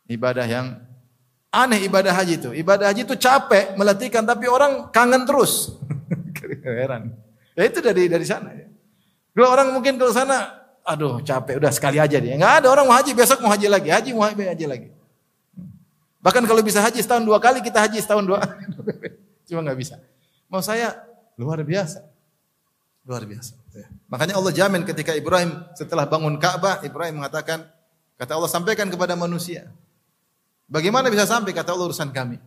Ibadah yang aneh ibadah haji itu. Ibadah haji itu capek, melatihkan, tapi orang kangen terus. Heran. Ya itu dari sana ya. Kalau orang mungkin ke sana, aduh capek, udah sekali aja dia. Enggak ada orang mau haji, besok mau haji lagi. Mau haji lagi. Bahkan kalau bisa haji setahun 2 kali, kita haji setahun 2. Cuma enggak bisa. Mau saya luar biasa. Makanya Allah jamin ketika Ibrahim setelah bangun Ka'bah, Ibrahim mengatakan, kata Allah, sampaikan kepada manusia. Bagaimana bisa sampai? Kata Allah, urusan kami.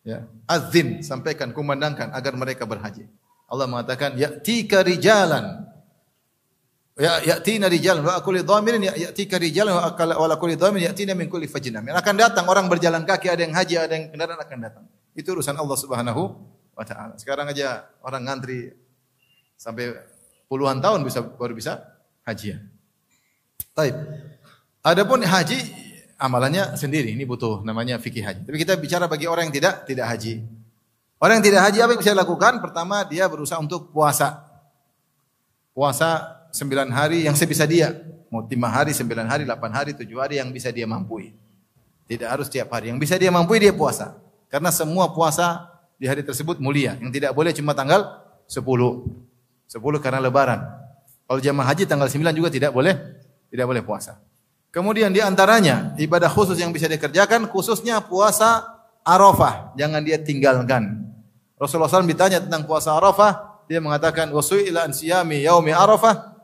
Ya, azin, sampaikan, kumandangkan agar mereka berhaji. Allah mengatakan, ya'tika rijalan. Ya'tina rijalan wa kulli dhamirin ya'tika rijalan wa kulli dhamirin ya'tina min kulli fajjin amin. Akan datang orang berjalan kaki, ada yang haji, ada yang kendaraan akan datang. Itu urusan Allah Subhanahu wa taala. Sekarang aja orang ngantri sampai puluhan tahun baru bisa hajian. Baik. Adapun haji amalannya sendiri, ini butuh namanya fikih haji. Tapi kita bicara bagi orang yang tidak haji. Orang yang tidak haji apa yang bisa lakukan? Pertama, dia berusaha untuk puasa. Puasa 9 hari yang sebisa dia. Mau 5 hari, 9 hari, 8 hari, 7 hari yang bisa dia mampu. Tidak harus tiap hari. Yang bisa dia mampu dia puasa. Karena semua puasa di hari tersebut mulia. Yang tidak boleh cuma tanggal 10. 10 karena lebaran. Kalau jamaah haji tanggal 9 juga tidak boleh puasa. Kemudian di antaranya ibadah khusus yang bisa dikerjakan khususnya puasa Arafah, jangan dia tinggalkan. Rasulullah SAW ditanya tentang puasa Arafah, dia mengatakan wasu'ila an siyami yaumi Arafah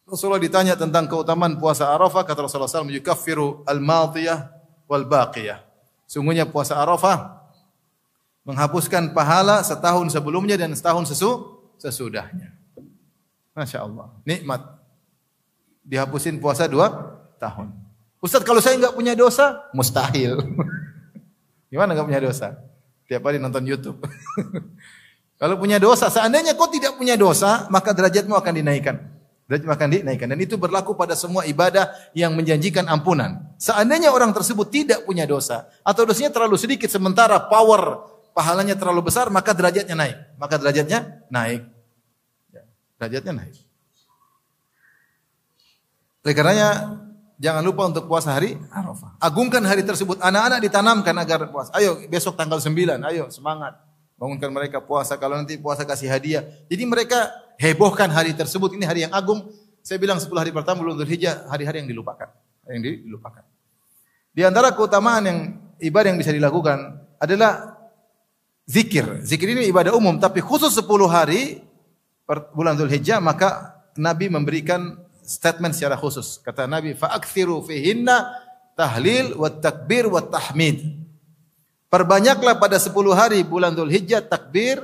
Rasulullah ditanya tentang keutamaan puasa Arafah, kata Rasulullah SAW, yukaffiru al-madiyah wal baqiyah. Sungguhnya puasa Arafah menghapuskan pahala setahun sebelumnya dan setahun sesudahnya. Masya Allah, nikmat. Dihapusin puasa 2 tahun. Ustaz, kalau saya enggak punya dosa, mustahil. Gimana enggak punya dosa? Tiap hari nonton YouTube. Kalau punya dosa, seandainya kau tidak punya dosa, maka derajatmu akan dinaikkan. Derajatmu akan dinaikkan. Dan itu berlaku pada semua ibadah yang menjanjikan ampunan. Seandainya orang tersebut tidak punya dosa, atau dosanya terlalu sedikit, sementara power pahalanya terlalu besar, maka derajatnya naik. Maka derajatnya naik. Derajatnya naik. Oleh karenanya, jangan lupa untuk puasa hari Arafah. Agungkan hari tersebut. Anak-anak ditanamkan agar puasa. Ayo besok tanggal 9, ayo semangat. Bangunkan mereka puasa, kalau nanti puasa kasih hadiah. Jadi mereka hebohkan hari tersebut, ini hari yang agung. Saya bilang 10 hari pertama bulan Dzulhijjah, hari-hari yang dilupakan. Yang dilupakan. Di antara keutamaan yang ibadah yang bisa dilakukan adalah zikir. Zikir ini ibadah umum, tapi khusus 10 hari bulan Dzulhijjah, maka Nabi memberikan statement secara khusus. Kata Nabi, fa'akthiru fihinna tahlil wa takbir wa tahmid. Perbanyaklah pada 10 hari bulan Dzulhijjah takbir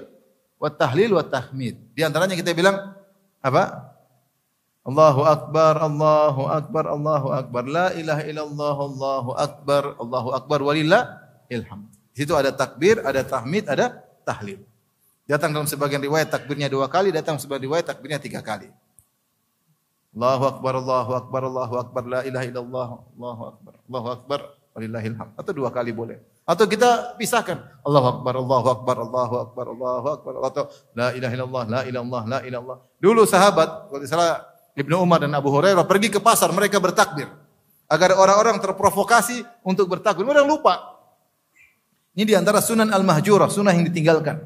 wa tahlil wa tahmid. Di antaranya kita bilang apa? Allahu akbar, Allahu akbar, Allahu akbar. La ilaha illallah, Allahu akbar walillahil hamd. Di situ ada takbir, ada tahmid, ada tahlil. Datang dalam sebagian riwayat takbirnya 2 kali, datang sebagian riwayat takbirnya 3 kali. Allahu akbar, Allahu akbar, Allahu akbar, la ilaha illallah, Allahu akbar walillahil hamd. Atau 2 kali boleh. Atau kita pisahkan. Allahu akbar, Allahu akbar, Allahu akbar, Allahu akbar. Atau la ilaha illallah, la ilallah, la ilallah. Dulu sahabat, kalau salah Ibnu Umar dan Abu Hurairah pergi ke pasar, mereka bertakbir. Agar orang-orang terprovokasi untuk bertakbir. Mereka lupa. Ini di antara sunan al-mahjurah, sunnah yang ditinggalkan.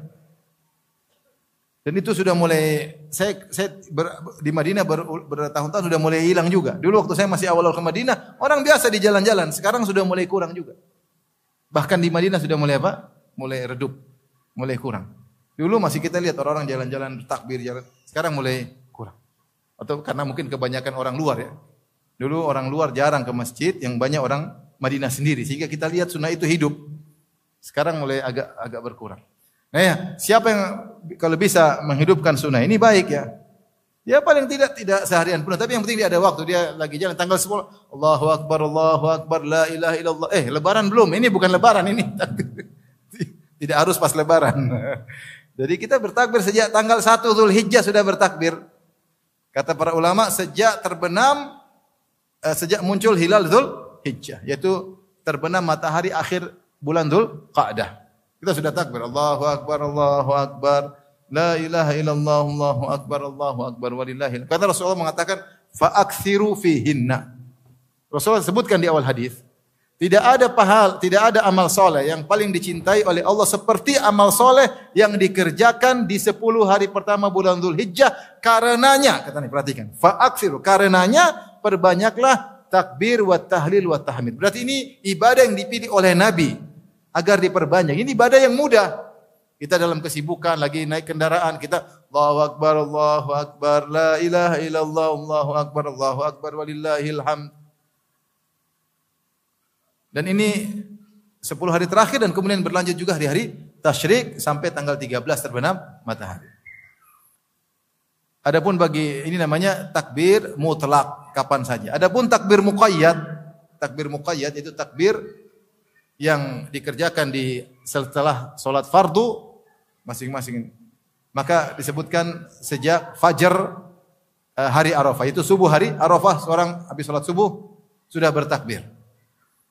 Dan itu sudah mulai, di Madinah bertahun-tahun sudah mulai hilang juga. Dulu waktu saya masih awal-awal ke Madinah, orang biasa di jalan-jalan. Sekarang sudah mulai kurang juga. Bahkan di Madinah sudah mulai apa? Mulai redup, mulai kurang. Dulu masih kita lihat orang-orang jalan-jalan bertakbir, sekarang mulai kurang. Atau karena mungkin kebanyakan orang luar ya. Dulu orang luar jarang ke masjid, yang banyak orang Madinah sendiri. Sehingga kita lihat sunnah itu hidup. Sekarang mulai agak berkurang. Nah ya, siapa yang kalau bisa menghidupkan sunnah ini baik ya. Ya paling tidak seharian pun, tapi yang penting dia ada waktu, dia lagi jalan tanggal 10, Allahu akbar, la ilaha illallah. Lebaran belum? Ini bukan lebaran ini. Tidak harus pas lebaran. Jadi kita bertakbir sejak tanggal 1 Dzulhijjah sudah bertakbir. Kata para ulama sejak muncul hilal Dzulhijjah, yaitu terbenam matahari akhir bulan Dzulqa'dah. Kita sudah takbir, Allahu akbar, Allahu akbar. La ilaha illallah, Allahu akbar walillahil. Kata Rasulullah mengatakan fa'akthiru fihinna. Rasulullah sebutkan di awal hadis, tidak ada amal soleh yang paling dicintai oleh Allah seperti amal soleh yang dikerjakan di 10 hari pertama bulan Dzulhijjah. Karenanya, kata nih perhatikan, fa'akthiru, karenanya perbanyaklah takbir wa tahlil wa tahmid. Berarti ini ibadah yang dipilih oleh Nabi agar diperbanyak. Ini ibadah yang mudah. Kita dalam kesibukan lagi naik kendaraan, kita Allahu akbar, la ilaha illallah, Allahu akbar walillahil hamd. Dan ini 10 hari terakhir dan kemudian berlanjut juga hari-hari tasyrik sampai tanggal 13 terbenam matahari. Adapun bagi ini namanya takbir mutlak, kapan saja. Adapun takbir muqayyad itu takbir yang dikerjakan setelah solat fardu masing-masing. Maka disebutkan sejak fajar hari Arafah, itu subuh hari Arafah, seorang habis solat subuh sudah bertakbir.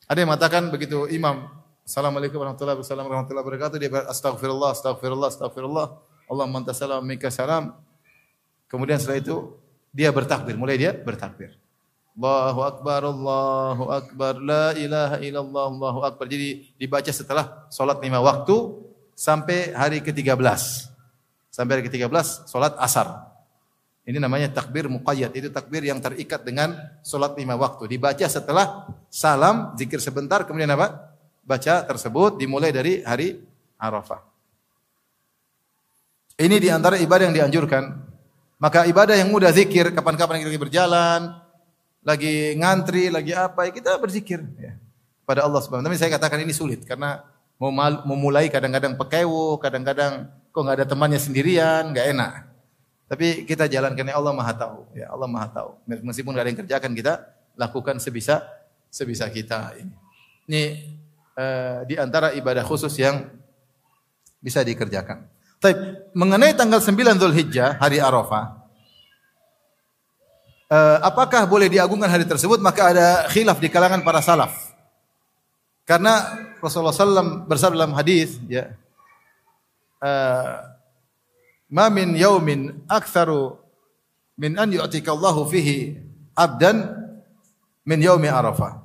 Ada yang mengatakan begitu imam, Assalamualaikum warahmatullahi wabarakatuh, dia astagfirullah, Allahumma anta salam minka salam. Kemudian setelah itu dia bertakbir, mulai dia bertakbir. Allahu akbar, la ilaha illallah, Allahu akbar. Jadi dibaca setelah solat 5 waktu sampai hari ke-13. Sampai hari ke-13 solat asar. Ini namanya takbir muqayyad, itu takbir yang terikat dengan solat 5 waktu. Dibaca setelah salam, zikir sebentar, kemudian apa? Baca tersebut dimulai dari hari Arafah. Ini di antara ibadah yang dianjurkan. Maka ibadah yang mudah zikir, kapan-kapan kita lagi berjalan, lagi ngantri, lagi apa, kita berzikir ya, pada Allah Subhanahu wa taala. Tapi saya katakan ini sulit karena memulai kadang-kadang pekewo, kadang-kadang kok enggak ada temannya sendirian, enggak enak. Tapi kita jalankan, ya Allah Maha tahu, ya Allah Maha tahu. Meskipun enggak ada yang kerjakan, kita lakukan sebisa kita ini. Ini di antara ibadah khusus yang bisa dikerjakan. Baik, mengenai tanggal 9 Zulhijjah, hari Arafah, apakah boleh diagungkan hari tersebut? Maka ada khilaf di kalangan para salaf. Karena Rasulullah SAW bersabda dalam hadis, ya, ma min yaumin aktsaru min an yu'tika Allahu fihi abdan min yaumi Arafah.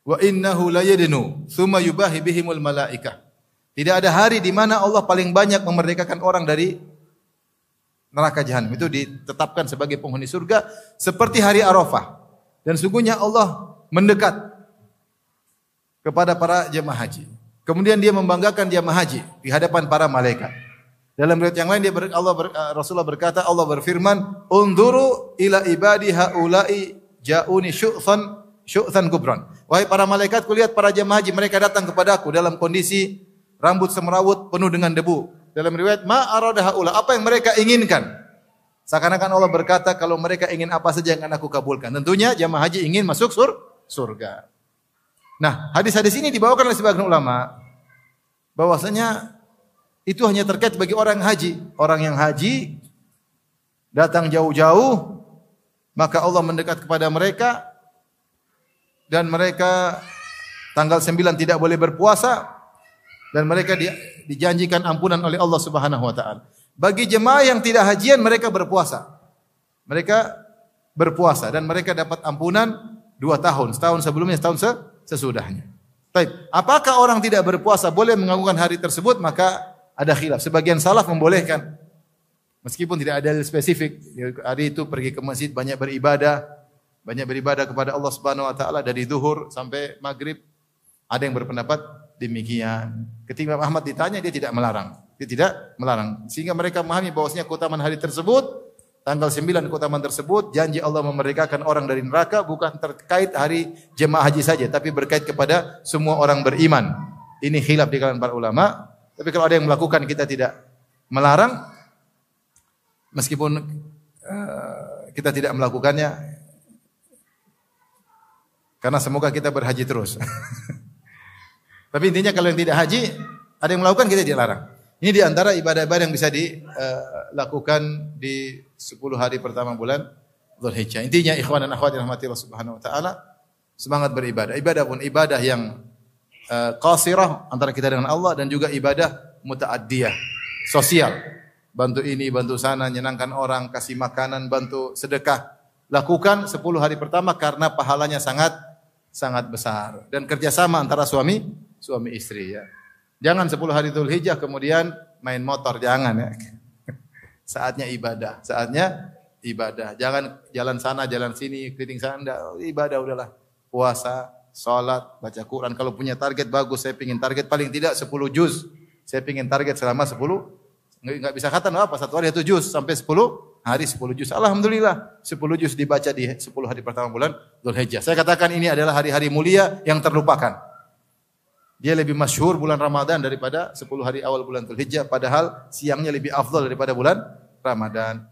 Wa innahu la yadnu thumma yubahi bihimul malaikah. Tidak ada hari di mana Allah paling banyak memerdekakan orang dari neraka jahanam. Itu ditetapkan sebagai penghuni surga seperti hari Arafah. Dan sungguhnya Allah mendekat kepada para jemaah haji. Kemudian dia membanggakan jemaah haji di hadapan para malaikat. Dalam riwayat yang lain Rasulullah berkata, Allah berfirman, "Unzuru ila ibadi haula'i ja'uni syu'than kubran." Wahai para malaikat, kulihat para jemaah haji, mereka datang kepadaku dalam kondisi rambut semrawut penuh dengan debu. Dalam riwayat, ma arada haula, apa yang mereka inginkan. Seakan-akan Allah berkata, kalau mereka ingin apa saja yang akan aku kabulkan. Tentunya jemaah haji ingin masuk surga. Nah, hadis-hadis ini dibawakan oleh sebagian ulama bahwasanya itu hanya terkait bagi orang haji. Orang yang haji datang jauh-jauh, maka Allah mendekat kepada mereka dan mereka tanggal 9 tidak boleh berpuasa. Dan mereka dijanjikan ampunan oleh Allah Subhanahu wa taala. Bagi jemaah yang tidak hajian, mereka berpuasa. Mereka berpuasa dan mereka dapat ampunan 2 tahun, setahun sebelumnya, setahun sesudahnya. Baik, apakah orang tidak berpuasa boleh mengagungkan hari tersebut? Maka ada khilaf. Sebagian salaf membolehkan. Meskipun tidak ada spesifik, hari itu pergi ke masjid banyak beribadah kepada Allah Subhanahu wa taala dari zuhur sampai maghrib. Ada yang berpendapat demikian. Ketika Imam Ahmad ditanya, dia tidak melarang. Dia tidak melarang. Sehingga mereka memahami bahwasanya keutamaan hari tersebut, tanggal 9 keutamaan tersebut, janji Allah memerdekakan orang dari neraka bukan terkait hari jemaah haji saja, tapi berkait kepada semua orang beriman. Ini khilaf di kalangan para ulama. Tapi kalau ada yang melakukan, kita tidak melarang. Meskipun kita tidak melakukannya, karena semoga kita berhaji terus. Tapi intinya kalau yang tidak haji, ada yang melakukan, kita tidak larang. Ini di antara ibadah-ibadah yang bisa dilakukan di 10 hari pertama bulan Dzulhijjah. Intinya ikhwan dan akhwat yang rahmati Allah Subhanahu wa taala, semangat beribadah. Ibadah pun ibadah yang qasirah antara kita dengan Allah dan juga ibadah muta'addiyah, sosial. Bantu ini, bantu sana, nyenangkan orang, kasih makanan, bantu sedekah. Lakukan 10 hari pertama karena pahalanya sangat besar dan kerjasama antara suami istri ya. Jangan 10 hari Dzulhijjah kemudian main motor, jangan ya. Saatnya ibadah. Jangan jalan sana, jalan sini, keliling sana, enggak. Ibadah udahlah. Puasa, salat, baca Quran. Kalau punya target bagus, saya pingin target paling tidak 10 juz. Saya pingin target selama 10, enggak bisa khatam apa, satu hari 1 juz sampai 10 hari 10 juz. Alhamdulillah 10 juz dibaca di 10 hari pertama bulan Dzulhijjah. Saya katakan ini adalah hari-hari mulia yang terlupakan. Dia lebih masyhur bulan Ramadan daripada 10 hari awal bulan Dzulhijjah, padahal siangnya lebih afdal daripada bulan Ramadan.